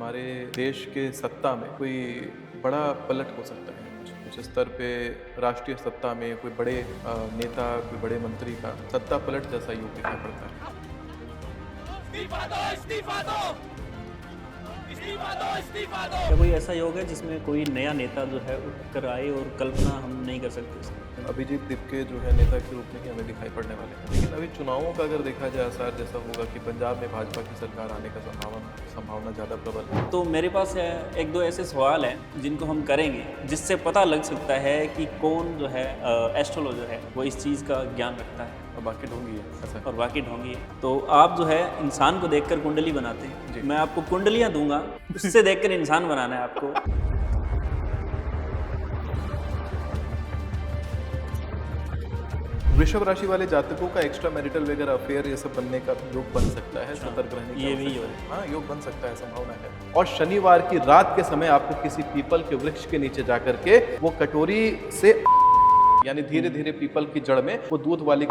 हमारे देश के सत्ता में कोई बड़ा पलट हो सकता है। कुछ स्तर पे राष्ट्रीय सत्ता में कोई बड़े नेता, कोई बड़े मंत्री का सत्ता पलट जैसा योग दिखाई पड़ता है। इस्तीफा दो, इस्तीफा दो, इस्तीफा दो, इस्तीफा दो। क्या कोई ऐसा योग है जिसमें कोई नया नेता जो है उठ कर आए और कल्पना हम नहीं कर सकते उसकी? अभिजीत दीपके जो है नेता के रूप में ही हमें दिखाई पड़ने वाले हैं। लेकिन अभी चुनावों का अगर देखा जाए आसार जैसा होगा कि पंजाब में भाजपा की सरकार आने का संभावना ज़्यादा प्रबल है। तो मेरे पास है एक दो ऐसे सवाल हैं जिनको हम करेंगे जिससे पता लग सकता है कि कौन जो है एस्ट्रोलॉजर है वो इस चीज़ का ज्ञान रखता है और बाकी ढोंगी है ऐसा। और बाकी ढोंगी है। तो आप जो है इंसान को देखकर कुंडली बनाते हैं, मैं आपको कुंडलियाँ दूंगा, उससे देखकर इंसान बनाना है आपको। वृषभ राशि वाले जातकों का एक्स्ट्रा मैरिटल वगैरह अफेयर ये सब बनने का योग बन सकता है। सतर्क रहने का ये हो भी सकता योग है। हाँ, योग बन सकता है, संभावना है। और शनिवार की रात के समय आपको किसी पीपल के वृक्ष के नीचे जाकर के वो कटोरी से यानी धीरे धीरे पीपल की जड़ में वो दूध वाली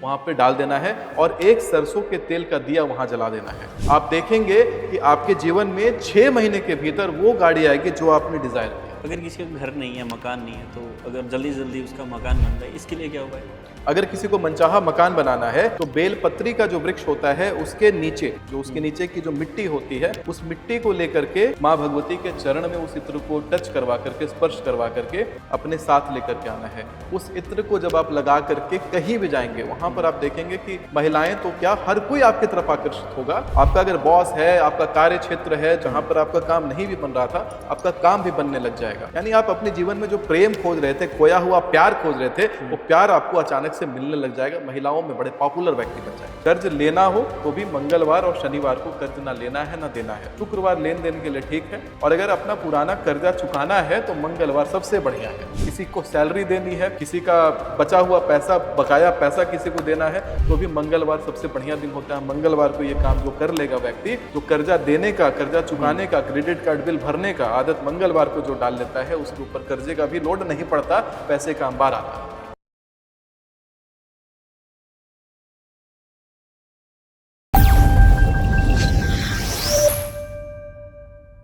वहां पे डाल देना है और एक सरसों के तेल का दिया वहां जला देना है। आप देखेंगे कि आपके जीवन में 6 महीने के भीतर वो गाड़ी आएगी जो आपने डिजायर किया। अगर किसी का घर नहीं है, मकान नहीं है, तो अगर जल्दी जल्दी उसका मकान बन जाए, इसके लिए क्या उपाय? अगर किसी को मनचाहा मकान बनाना है तो बेलपत्री का जो वृक्ष होता है उसके नीचे उसके नीचे की जो मिट्टी होती है उस मिट्टी को लेकर के माँ भगवती के चरण में उस इत्र को टच करवा करके, स्पर्श करवा करके अपने साथ लेकर के आना है। उस इत्र को जब आप लगा करके कहीं भी जाएंगे वहां पर आप देखेंगे कि महिलाएं तो क्या हर कोई आपकी तरफ आकर्षित होगा। आपका अगर बॉस है, आपका कार्य क्षेत्र है जहां पर आपका काम नहीं भी बन रहा था, आपका काम भी बनने लग जाएगा। यानी आप अपने जीवन में जो प्रेम खोज रहे थे, खोया हुआ प्यार खोज रहे थे, वो प्यार आपको अचानक से मिलने लग जाएगा। महिलाओं में बड़े पॉपुलर व्यक्ति बन जाएंगे। कर्ज लेना हो तो भी मंगलवार और शनिवार को कर्ज ना लेना है ना देना है। शुक्रवार लेन देन के लिए ठीक है। और अगर अपना पुराना कर्जा चुकाना है तो मंगलवार सबसे बढ़िया है। किसी को सैलरी देनी है, किसी का बचा हुआ पैसा, बकाया पैसा किसी को देना है तो भी मंगलवार सबसे बढ़िया दिन होता है। मंगलवार को ये काम जो कर लेगा व्यक्ति, जो कर्जा देने का, कर्जा चुकाने का, क्रेडिट कार्ड बिल भरने का आदत मंगलवार को जो डाल लेता है उसके ऊपर कर्जे का भी लोड नहीं पड़ता, पैसे का अंबार आता है।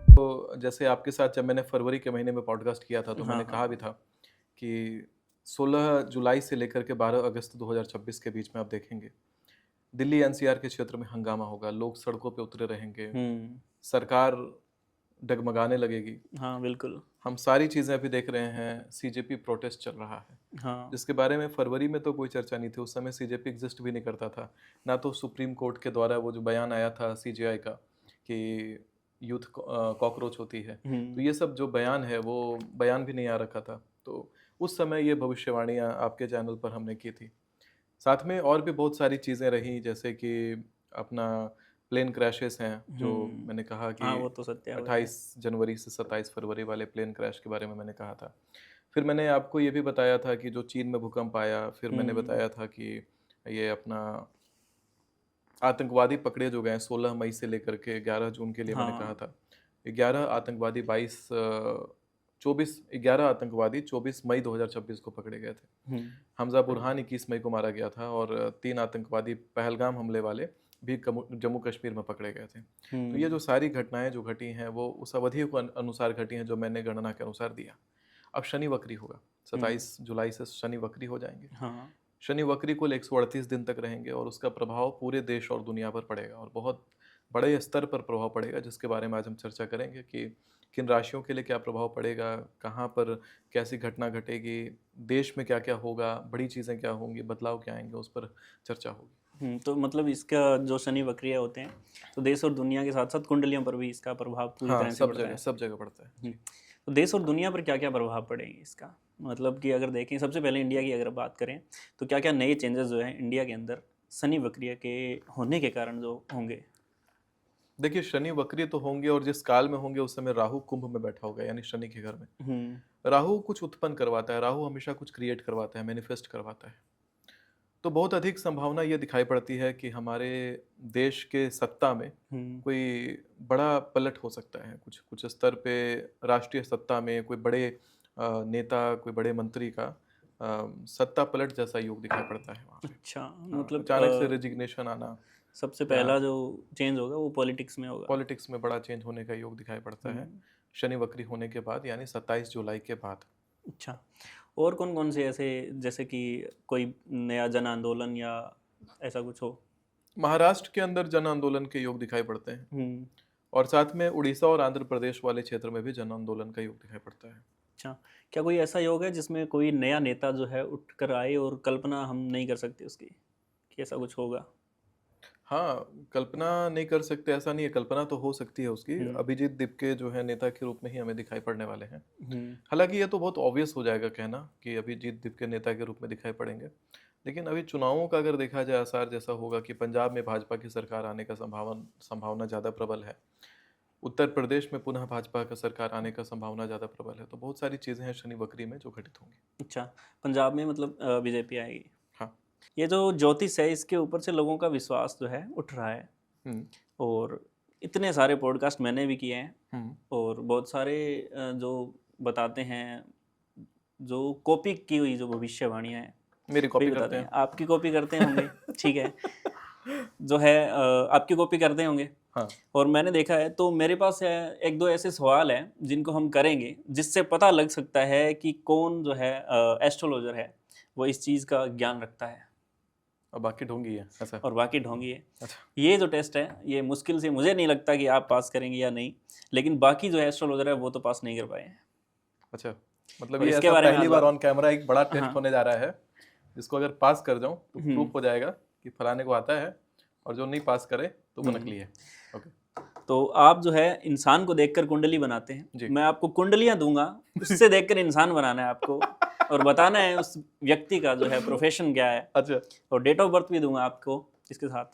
तो जैसे आपके साथ जब मैंने फरवरी के महीने में पॉडकास्ट किया था तो मैंने कहा भी था कि 16 जुलाई से लेकर के 12 अगस्त 2026 के बीच में आप देखेंगे दिल्ली एनसीआर के क्षेत्र में हंगामा होगा, लोग सड़कों पे उतरे रहेंगे, सरकार डगमगाने लगेगी। हाँ बिल्कुल। हम सारी चीज़ें अभी देख रहे हैं। सीजेपी प्रोटेस्ट चल रहा है, हाँ जिसके बारे में फरवरी में तो कोई चर्चा नहीं थी। उस समय सीजेपी एग्जिस्ट भी नहीं करता था। ना तो सुप्रीम कोर्ट के द्वारा वो जो बयान आया था सीजेआई का कि यूथ कॉकरोच होती है, तो ये सब जो बयान है वो बयान भी नहीं आ रखा था। तो उस समय ये भविष्यवाणियाँ आपके चैनल पर हमने की थी। साथ में और भी बहुत सारी चीज़ें रही, जैसे कि अपना प्लेन क्रैशेस हैं जो मैंने कहा कि हाँ, वो तो सत्य है। 28 जनवरी से 27 फरवरी वाले प्लेन क्रैश के बारे में मैंने कहा था। फिर मैंने आपको ये भी बताया था कि जो चीन में भूकंप आया, फिर मैंने बताया था कि ये अपना आतंकवादी पकड़े जो गए 16 मई से लेकर के 11 जून के लिए। मैंने कहा था 11 आतंकवादी 11 आतंकवादी 24 मई 2026 को पकड़े गए थे। हमजा बुरहान 21 मई को मारा गया था और 3 आतंकवादी पहलगाम हमले वाले भी जम्मू कश्मीर में पकड़े गए थे। तो ये जो सारी घटनाएं जो घटी हैं वो उस अवधि को अनुसार घटी हैं जो मैंने गणना के अनुसार दिया। अब शनि वक्री होगा, 27 जुलाई से शनि वक्री हो जाएंगे। शनि वक्री कुल 138 दिन तक रहेंगे और उसका प्रभाव पूरे देश और दुनिया पर पड़ेगा और बहुत बड़े स्तर पर प्रभाव पड़ेगा, जिसके बारे में आज हम चर्चा करेंगे कि किन राशियों के लिए क्या प्रभाव पड़ेगा, कहाँ पर कैसी घटना घटेगी, देश में क्या क्या होगा, बड़ी चीज़ें क्या होंगी, बदलाव क्या आएंगे, उस पर चर्चा होगी। तो मतलब इसका जो शनि वक्रिय होते हैं तो देश और दुनिया के साथ साथ कुंडलियों पर भी इसका प्रभाव पूरी तरह से पड़ता है। सब जगह पड़ता है। तो देश और दुनिया पर क्या क्या प्रभाव पड़ेंगे इसका, मतलब कि अगर देखें सबसे पहले इंडिया की अगर बात करें तो क्या क्या नए चेंजेस जो हैं इंडिया के अंदर शनि वक्रिय के होने के कारण जो होंगे? देखिए, शनि वक्री तो होंगे और जिस काल में होंगे उस समय राहु कुंभ में बैठा होगा, यानी शनि के घर में। राहु कुछ उत्पन्न करवाता है, राहु हमेशा कुछ क्रिएट करवाता है, मैनिफेस्ट करवाता है। तो बहुत अधिक संभावना ये दिखाई पड़ती है कि हमारे देश के सत्ता में कोई बड़ा पलट हो सकता है। कुछ स्तर पे राष्ट्रीय सत्ता में कोई बड़े नेता, कोई बड़े मंत्री का सत्ता पलट जैसा योग दिखाई पड़ता है वहाँ पे। अच्छा, हाँ, मतलब अचानक से रेजिग्नेशन आना, सबसे पहला जो चेंज होगा वो पॉलिटिक्स में होगा। पॉलिटिक्स में बड़ा चेंज होने का योग दिखाई पड़ता है शनि वक्री होने के बाद, यानी 27 जुलाई के बाद। अच्छा, और कौन कौन से ऐसे, जैसे कि कोई नया जन आंदोलन या ऐसा कुछ हो? महाराष्ट्र के अंदर जन आंदोलन के योग दिखाई पड़ते हैं, और साथ में उड़ीसा और आंध्र प्रदेश वाले क्षेत्र में भी जन आंदोलन का योग दिखाई पड़ता है। अच्छा, क्या कोई ऐसा योग है जिसमें कोई नया नेता जो है उठ कर आए और कल्पना हम नहीं कर सकते उसकी, कि ऐसा कुछ होगा? हाँ, कल्पना नहीं कर सकते ऐसा नहीं है, कल्पना तो हो सकती है उसकी। अभिजीत दीपके जो है नेता के रूप में ही हमें दिखाई पड़ने वाले हैं। हालांकि ये तो बहुत ऑब्वियस हो जाएगा कहना कि अभिजीत दीपके नेता के रूप में दिखाई पड़ेंगे, लेकिन अभी चुनावों का अगर देखा जाए आसार जैसा होगा कि पंजाब में भाजपा की सरकार आने का संभावना ज़्यादा प्रबल है, उत्तर प्रदेश में पुनः भाजपा का सरकार आने का संभावना ज़्यादा प्रबल है, तो बहुत सारी चीज़ें हैं शनि वक्री में जो घटित होंगी। अच्छा, पंजाब में मतलब बीजेपी आएगी। हाँ, ये जो ज्योतिष है इसके ऊपर से लोगों का विश्वास जो है उठ रहा है, और इतने सारे पॉडकास्ट मैंने भी किए हैं, और बहुत सारे जो बताते हैं, जो कॉपी की हुई जो भविष्यवाणियाँ हैं, मेरी कॉपी करते हैं, आपकी कॉपी करते होंगे। ठीक है, जो है आपकी कॉपी करते होंगे। हाँ। और मैंने देखा है, तो मेरे पास एक दो ऐसे सवाल हैं जिनको हम करेंगे जिससे पता लग सकता है कि कौन जो है एस्ट्रोलॉजर है वो इस चीज़ का ज्ञान रखता है और बाकी ढोंगी है ऐसा। और बाकी ढोंगी है। अच्छा। ये जो टेस्ट है ये मुश्किल से, मुझे नहीं लगता कि आप पास करेंगे या नहीं, लेकिन बाकी जो एस्ट्रोलॉजर है वो तो पास नहीं कर पाए हैं। अच्छा, मतलब और ये इसके ऐसा बारे में पहली आज बार ऑन कैमरा एक बड़ा टेस्ट हाँ। होने जा रहा है, जिसको अगर पास कर जाऊं तो प्रूफ हो जाएगा कि फलाने को आता है, और जो नहीं पास करे तो वो नकली है। ओके, तो आप जो है इंसान को देखकर कुंडली बनाते हैं, मैं आपको कुंडलियां दूंगा, उससे देखकर इंसान बनाना है आपको, और बताना है उस व्यक्ति का जो है प्रोफेशन क्या है। अच्छा, और डेट ऑफ बर्थ भी दूंगा आपको इसके साथ।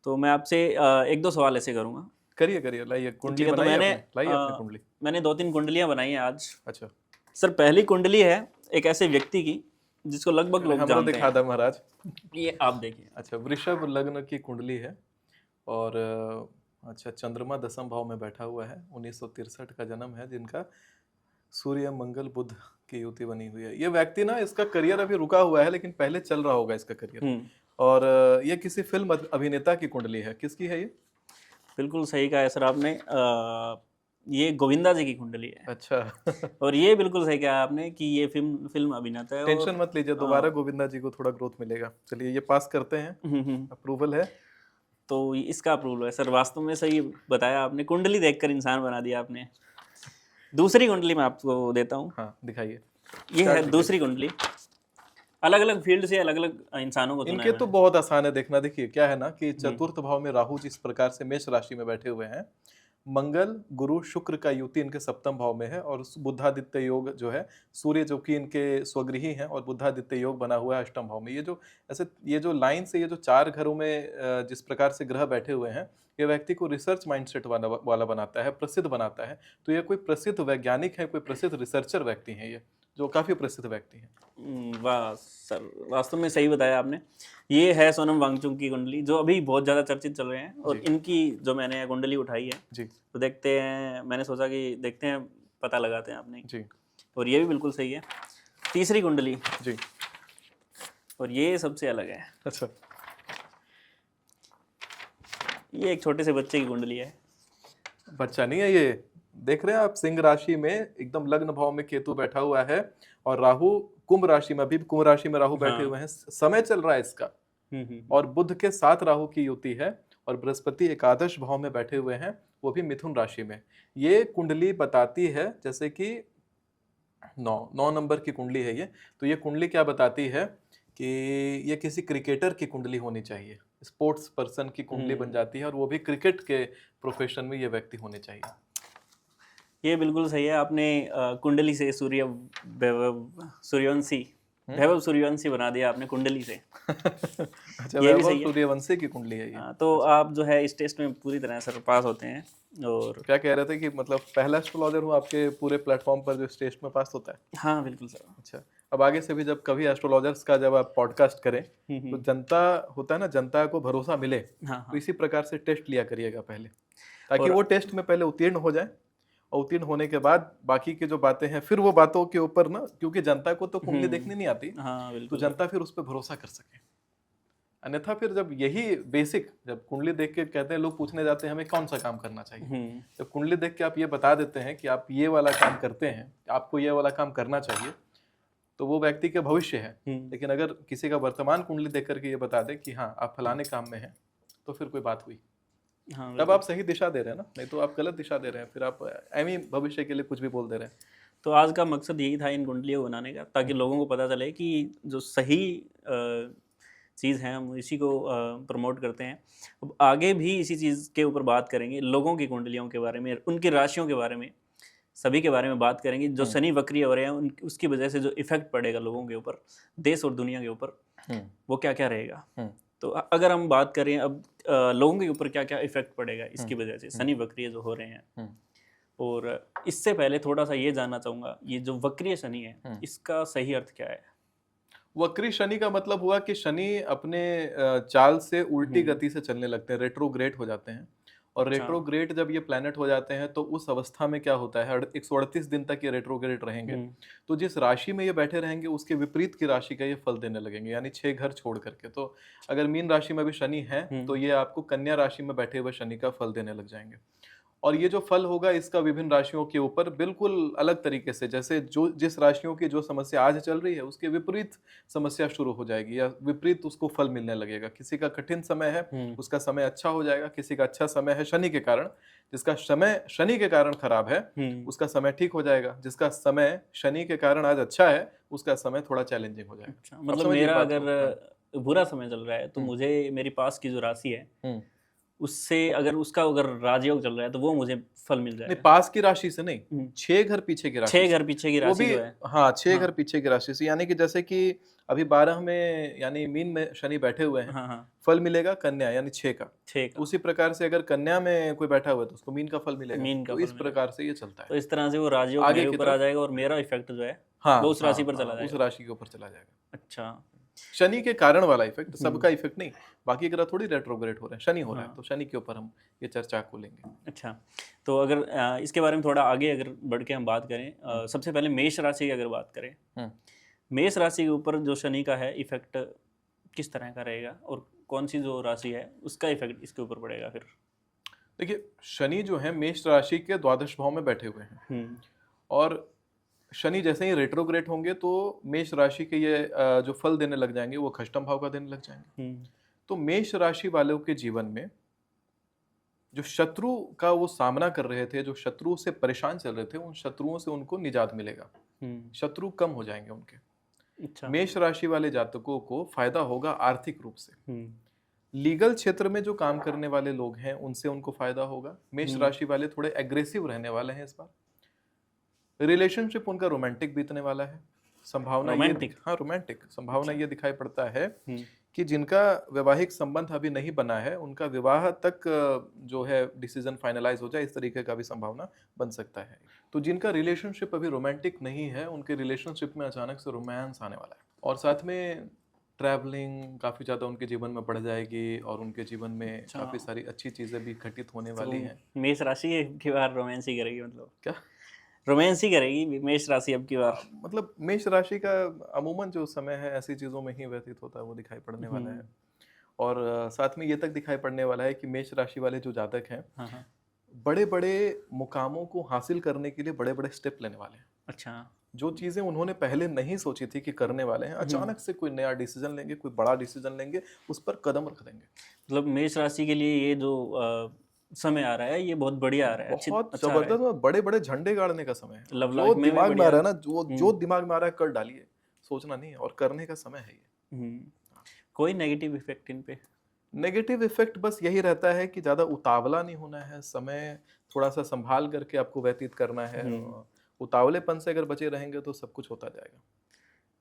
तो मैं आपसे एक दो सवाल ऐसे करूंगा। करिए करिए, लाइए कुंडली तो बनाइए, मैंने लाइए अपनी कुंडली। मैंने 2-3 कुंडलियां बनाई हैं आज। अच्छा सर, पहली कुंडली है एक ऐसे व्यक्ति की जिसको लगभग लोग हमको जानते दिखा हैं। दे महाराज। ये आप देखिए। अच्छा, वृषभ लग्न की कुंडली है, और अच्छा, चंद्रमा दशम भाव में बैठा हुआ है, 1963 का जन्म है, जिनका सूर्य मंगल बुध की युति बनी हुई है। ये व्यक्ति ना, इसका करियर अभी रुका हुआ है, लेकिन पहले चल रहा होगा इसका करियर। और ये किसी फिल्म अभिनेता की कुंडली है। किसकी है ये? बिल्कुल सही कहा है सर आपने। ये गोविंदा जी की कुंडली है। अच्छा। और ये बिल्कुल सही कहा आपने कि ये फिल्म अभिनेता है। टेंशन मत लीजिए, दोबारा गोविंदा जी को थोड़ा ग्रोथ मिलेगा। चलिए, ये पास करते हैं, अप्रूवल है। तो इसका अप्रूवल है सर, वास्तव में सही बताया आपने, कुंडली देखकर इंसान बना दिया आपने। दूसरी कुंडली मैं आपको देता हूँ। हाँ, दिखाइए। ये है दूसरी कुंडली। अलग अलग फील्ड से अलग अलग इंसानों को इनके तो बहुत आसान है देखना। देखिए क्या है ना कि चतुर्थ भाव में राहु जिस प्रकार से मेष राशि में बैठे हुए हैं, मंगल गुरु शुक्र का युति इनके सप्तम भाव में है, और बुधादित्य योग जो है, सूर्य जो कि इनके स्वगृही हैं, और बुधादित्य योग बना हुआ है अष्टम भाव में। ये जो लाइन से ये जो 4 घरों में जिस प्रकार से ग्रह बैठे हुए हैं, ये व्यक्ति को रिसर्च माइंडसेट वाला बनाता है, प्रसिद्ध बनाता है। तो ये कोई प्रसिद्ध वैज्ञानिक है, कोई प्रसिद्ध रिसर्चर व्यक्ति है, ये जो काफी प्रसिद्ध व्यक्ति है। वाह सर, वास्तव में सही बताया आपने। ये है सोनम वांगचुक की कुंडली, जो अभी बहुत ज़्यादा चर्चित चल रहे हैं। और इनकी जो मैंने कुंडली उठाई है जी, तो देखते हैं, मैंने सोचा कि देखते हैं, पता लगाते हैं आपने जी। और ये भी बिल्कुल सही है। तीसरी कुंडली जी, और ये सबसे अलग है। अच्छा, ये एक छोटे से बच्चे की कुंडली है। बच्चा नहीं है ये, देख रहे हैं आप, सिंह राशि में एकदम लग्न भाव में केतु बैठा हुआ है, और राहु कुंभ राशि में, अभी कुंभ राशि में राहु बैठे हुए हैं, समय चल रहा है इसका। और बुध के साथ राहु की युति है, और बृहस्पति एकादश भाव में बैठे हुए हैं, वो भी मिथुन राशि में। ये कुंडली बताती है, जैसे कि 9 नंबर की कुंडली है ये, तो ये कुंडली क्या बताती है कि ये किसी क्रिकेटर की कुंडली होनी चाहिए, स्पोर्ट्स पर्सन की कुंडली बन जाती है, और वो भी क्रिकेट के प्रोफेशन में ये व्यक्ति होने चाहिए। ये बिल्कुल सही है। आपने कुंडली से वैभव सूर्यवंशी बना दिया आपने कुंडली से। अच्छा, ये भी सही है। सूर्यवंशी की कुंडली है ये। तो आप जो है इस टेस्ट में पूरी तरह से पास होते हैं। और क्या कह रहे थे कि मतलब पहला एस्ट्रोलॉजर हूँ आपके पूरे प्लेटफॉर्म पर जो इस टेस्ट में पास होता है? हाँ बिल्कुल सर। अच्छा, अब आगे से भी जब कभी एस्ट्रोलॉजर्स का जब आप पॉडकास्ट करें, तो जनता होता है ना, जनता को भरोसा मिले, तो इसी प्रकार से टेस्ट लिया करिएगा पहले, ताकि वो टेस्ट में पहले उत्तीर्ण हो जाए, और उत्तीर्ण होने के बाद बाकी की जो बातें हैं, फिर वो बातों के ऊपर ना, क्योंकि जनता को तो कुंडली देखनी नहीं आती, हाँ तो बिल्कुल। जनता फिर उस पर भरोसा कर सके। अन्यथा फिर जब यही बेसिक, जब कुंडली देख के कहते हैं, लोग पूछने जाते हैं हमें कौन सा काम करना चाहिए, जब कुंडली देख के आप ये बता देते हैं कि आप ये वाला काम करते हैं, आपको ये वाला काम करना चाहिए, तो वो व्यक्ति का भविष्य है। लेकिन अगर किसी का वर्तमान कुंडली देख करके ये बता दे कि हाँ आप फलाने काम में हैं, तो फिर कोई बात हुई। हाँ, तब आप सही दिशा दे रहे हैं ना, नहीं तो आप गलत दिशा दे रहे हैं, फिर आप एमी भविष्य के लिए कुछ भी बोल दे रहे हैं। तो आज का मकसद यही था इन कुंडलियों को बनाने का, ताकि लोगों को पता चले कि जो सही चीज़ है हम इसी को प्रमोट करते हैं। अब आगे भी इसी चीज़ के ऊपर बात करेंगे, लोगों की कुंडलियों के बारे में, उनकी राशियों के बारे में, सभी के बारे में बात करेंगे। जो शनि वक्री हो रहे हैं उसकी वजह से जो इफेक्ट पड़ेगा लोगों के ऊपर, देश और दुनिया के ऊपर, वो क्या क्या रहेगा। तो अगर हम बात करें अब लोगों के ऊपर क्या क्या इफेक्ट पड़ेगा इसकी वजह से, शनि वक्रीय जो हो रहे हैं, और इससे पहले थोड़ा सा ये जानना चाहूँगा, ये जो वक्रीय शनि है इसका सही अर्थ क्या है? वक्री शनि का मतलब हुआ कि शनि अपने चाल से उल्टी गति से चलने लगते हैं, रेट्रोग्रेड हो जाते हैं। और रेट्रोग्रेड जब ये प्लैनेट हो जाते हैं तो उस अवस्था में क्या होता है, 138 दिन तक ये रेट्रोग्रेड रहेंगे। तो जिस राशि में ये बैठे रहेंगे उसके विपरीत की राशि का ये फल देने लगेंगे, यानी 6 घर छोड़ करके। तो अगर मीन राशि में भी शनि है तो ये आपको कन्या राशि में बैठे हुए शनि का फल देने लग जाएंगे। और ये जो फल होगा इसका विभिन्न राशियों के ऊपर बिल्कुल अलग तरीके से, जैसे जो जिस राशियों की जो समस्या आज चल रही है उसके विपरीत समस्या शुरू हो जाएगी, या विपरीत उसको फल मिलने लगेगा। किसी का कठिन समय है उसका समय अच्छा हो जाएगा, किसी का अच्छा समय है शनि के कारण, जिसका समय शनि के कारण खराब है उसका समय ठीक हो जाएगा, जिसका समय शनि के कारण आज अच्छा है उसका समय थोड़ा चैलेंजिंग हो जाएगा। अच्छा, मतलब मेरा अगर बुरा समय चल रहा है तो मुझे मेरी पास की जो राशि है उससे अगर राजयोग चल रहा है तो वो मुझे फल मिल जाएगा। नहीं, पास की राशि से नहीं, 6 घर पीछे की राशि, 6 घर पीछे की राशि जो है। हाँ, 6 घर पीछे की राशि से, यानी कि जैसे कि अभी 12 में यानी मीन में शनि बैठे हुए हैं, फल मिलेगा कन्या यानी 6 का। उसी प्रकार से अगर कन्या में कोई बैठा हुआ है तो उसको मीन का फल मिलेगा। तो इस प्रकार से ये चलता है। तो इस तरह से वो राजयोग मेरे ऊपर आ जाएगा और मेरा इफेक्ट जो है वो उस राशि पर चला जाएगा, उस राशि के ऊपर चला जाएगा। अच्छा, शनि के कारण वाला इफेक्ट, सबका इफेक्ट नहीं। बाकी ग्रह थोड़ी रेट्रोग्रेड हो रहे हैं, शनि हो रहा है, तो शनि के ऊपर हम ये चर्चा को लेंगे। अच्छा, तो अगर इसके बारे में थोड़ा आगे अगर बढ़ के हम बात करें, सबसे पहले मेष राशि की अगर बात करें, मेष राशि के ऊपर जो शनि का है इफेक्ट किस तरह का रहेगा, और कौन सी जो राशि है उसका इफेक्ट इसके ऊपर पड़ेगा? फिर देखिए, शनि जो है मेष राशि के द्वादश भाव में बैठे हुए हैं, और शनि जैसे ही रेट्रोग्रेड होंगे तो मेष राशि के ये जो फल देने लग जाएंगे वो खष्टम भाव का देने लग जाएंगे। तो मेष राशि वालों के जीवन में जो शत्रु का वो सामना कर रहे थे, जो शत्रु से परेशान चल रहे थे, उन शत्रुओं से उनको निजात मिलेगा, शत्रु कम हो जाएंगे उनके। अच्छा। मेष राशि वाले जातकों को फायदा होगा आर्थिक रूप से। लीगल क्षेत्र में जो काम करने वाले लोग हैं उनसे उनको फायदा होगा। मेष राशि वाले थोड़े एग्रेसिव रहने वाले हैं इस बार। रिलेशनशिप उनका रोमांटिक बीतने वाला है। संभावना रोमांटिक संभावना ये दिखाई पड़ता है कि जिनका वैवाहिक संबंध अभी नहीं बना है उनका विवाह तक जो है डिसीजन फाइनलाइज हो जाए, इस तरीके का भी संभावना बन सकता है। तो जिनका रिलेशनशिप अभी रोमांटिक नहीं है उनके रिलेशनशिप में अचानक से रोमांस आने वाला है, और साथ में ट्रैवलिंग काफ़ी ज़्यादा उनके जीवन में बढ़ जाएगी, और उनके जीवन में काफ़ी सारी अच्छी चीज़ें भी घटित होने वाली हैं। मेष राशि की बार रोमांस ही करेगी, मतलब क्या रोमांस ही करेगी मेष राशि अब की बार? मतलब मेष राशि का अमूमन जो समय है ऐसी चीज़ों में ही व्यतीत होता है, वो दिखाई पड़ने वाला है। और साथ में ये तक दिखाई पड़ने वाला है कि मेष राशि वाले जो जातक हैं बड़े बड़े मुकामों को हासिल करने के लिए बड़े बड़े स्टेप लेने वाले हैं। अच्छा, जो चीज़ें उन्होंने पहले नहीं सोची थी कि करने वाले हैं, अचानक से कोई नया डिसीजन लेंगे, कोई बड़ा डिसीजन लेंगे, उस पर कदम रख देंगे। मतलब मेष राशि के लिए ये जो समय आ रहा है ये बहुत बढ़िया आ रहा है, बहुत जबरदस्त, बड़े बड़े झंडे गाड़ने का समय है। जो दिमाग में आ रहा है ना, जो दिमाग में आ रहा है कर डालिए, सोचना नहीं है, और करने का समय है ये। कोई नेगेटिव इफेक्ट इन पे? नेगेटिव इफेक्ट बस यही रहता है कि ज़्यादा उतावला नहीं होना है, समय थोड़ा सा संभाल करके आपको व्यतीत करना है। उतावलेपन से अगर बचे रहेंगे तो सब कुछ होता जाएगा।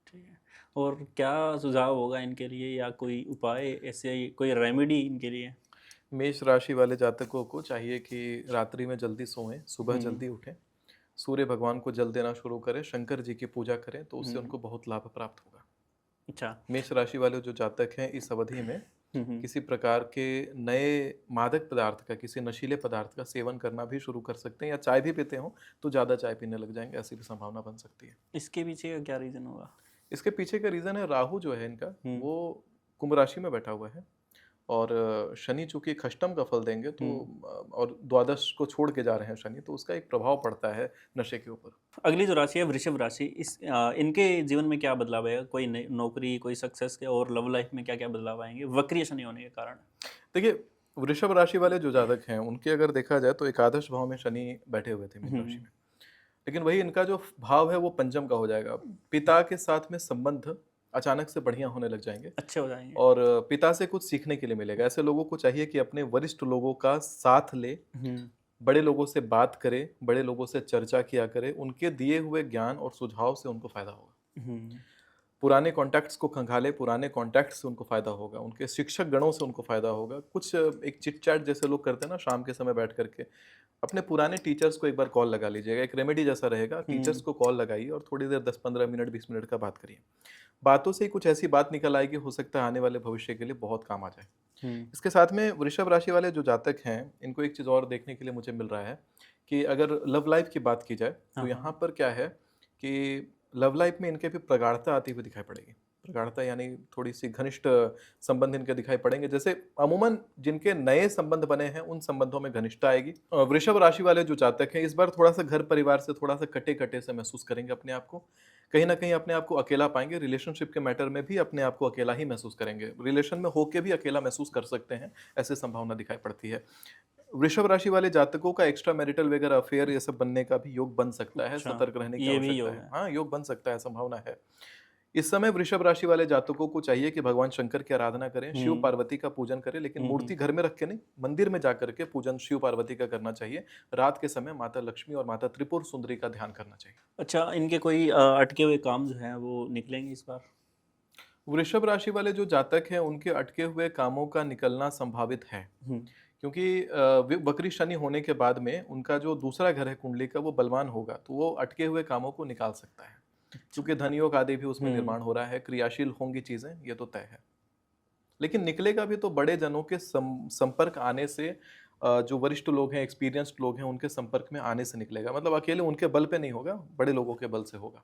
ठीक है, और क्या सुझाव होगा इनके लिए, या कोई उपाय, ऐसे कोई रेमेडी इनके लिए? मेष राशि वाले जातकों को चाहिए कि रात्रि में जल्दी सोएं, सुबह जल्दी उठें, सूर्य भगवान को जल देना शुरू करें, शंकर जी की पूजा करें, तो उससे उनको बहुत लाभ प्राप्त होगा। अच्छा, मेष राशि वाले जो जातक हैं इस अवधि में किसी प्रकार के नए मादक पदार्थ का, किसी नशीले पदार्थ का सेवन करना भी शुरू कर सकते हैं, या चाय भी पीते हो तो ज़्यादा चाय पीने लग जाएंगे, ऐसी भी संभावना बन सकती है। इसके पीछे का क्या रीज़न होगा? इसके पीछे का रीज़न है राहु जो है इनका, वो कुंभ राशि में बैठा हुआ है और शनि चूंकि खष्टम का फल देंगे तो और द्वादश को छोड़ के जा रहे हैं शनि, तो उसका एक प्रभाव पड़ता है नशे के ऊपर। अगली जो राशि है वृषभ राशि, इनके जीवन में क्या बदलाव आएगा? कोई नौकरी, कोई सक्सेस के, और लव लाइफ में क्या क्या बदलाव आएंगे वक्रीय शनि होने के कारण? देखिए, वृषभ राशि वाले जो जातक हैं उनके अगर देखा जाए तो एकादश भाव में शनि बैठे हुए थे मीन राशि में, लेकिन वही इनका जो भाव है वो पंचम का हो जाएगा। पिता के साथ में संबंध अचानक से बढ़िया होने लग जाएंगे अच्छे हो जाएंगे। और पिता से कुछ सीखने के लिए मिलेगा। ऐसे लोगों को चाहिए कि अपने वरिष्ठ लोगों का साथ ले, बड़े लोगों से बात करे, बड़े लोगों से चर्चा किया करे, उनके दिए हुए ज्ञान और सुझाव से उनको फायदा होगा। पुराने कॉन्टैक्ट्स को खंगाले, पुराने कॉन्टैक्ट्स से उनको फायदा होगा, उनके शिक्षक गणों से उनको फायदा होगा। कुछ एक चिट चैट जैसे लोग करते हैं ना शाम के समय बैठ करके, अपने पुराने टीचर्स को एक बार कॉल लगा लीजिएगा, एक रेमेडी जैसा रहेगा। टीचर्स को कॉल लगाइए और थोड़ी देर 10-15 मिनट 20 मिनट का बात करिए। बातों से ही कुछ ऐसी बात निकल आएगी, हो सकता है आने वाले भविष्य के लिए बहुत काम आ जाए। इसके साथ में वृषभ राशि वाले जो जातक हैं इनको एक चीज़ और देखने के लिए मुझे मिल रहा है कि अगर लव लाइफ की बात की जाए तो यहाँ पर क्या है कि लव लाइफ में इनके भी प्रगाढ़ता आती हुई दिखाई पड़ेगी। प्रगाढ़ता यानी थोड़ी सी घनिष्ठ संबंध इनके दिखाई पड़ेंगे। जैसे अमूमन जिनके नए संबंध बने हैं उन संबंधों में घनिष्ठता आएगी। वृषभ राशि वाले जो जातक हैं इस बार थोड़ा सा घर परिवार से थोड़ा सा कटे कटे से महसूस करेंगे अपने आप को। कहीं ना कहीं अपने आप को अकेला पाएंगे। रिलेशनशिप के मैटर में भी अपने आप को अकेला ही महसूस करेंगे। रिलेशन में होके भी अकेला महसूस कर सकते हैं, ऐसी संभावना दिखाई पड़ती है। वृषभ राशि वाले जातकों का एक्स्ट्रा मैरिटल वगैरह अफेयर ये सब बनने का भी योग बन सकता है। सतर्क रहने की आवश्यकता है। हाँ, योग बन सकता है, संभावना है। इस समय वृषभ राशि वाले जातकों को चाहिए कि भगवान शंकर की आराधना करें, शिव पार्वती का पूजन करें, लेकिन मूर्ति घर में रख के नहीं, मंदिर में जाकर के पूजन शिव पार्वती का करना चाहिए। रात के समय माता लक्ष्मी और माता त्रिपुर सुंदरी का ध्यान करना चाहिए। अच्छा, इनके कोई अटके हुए काम जो हैं वो निकलेंगे इस बार? वृषभ राशि वाले जो जातक हैं उनके अटके हुए कामों का निकलना संभावित है, क्योंकि वक्री शनि होने के बाद में उनका जो दूसरा घर है कुंडली का वो बलवान होगा, तो वो अटके हुए कामों को निकाल सकता है। क्योंकि धनयोग आदि भी उसमें निर्माण हो रहा है, क्रियाशील होंगी चीजें, ये तो तय है। लेकिन निकलेगा भी तो बड़े जनों के संपर्क आने से, जो वरिष्ठ लोग हैं, एक्सपीरियंस्ड लोग हैं, उनके संपर्क में आने से निकलेगा। मतलब अकेले उनके बल पे नहीं होगा, बड़े लोगों के बल से होगा।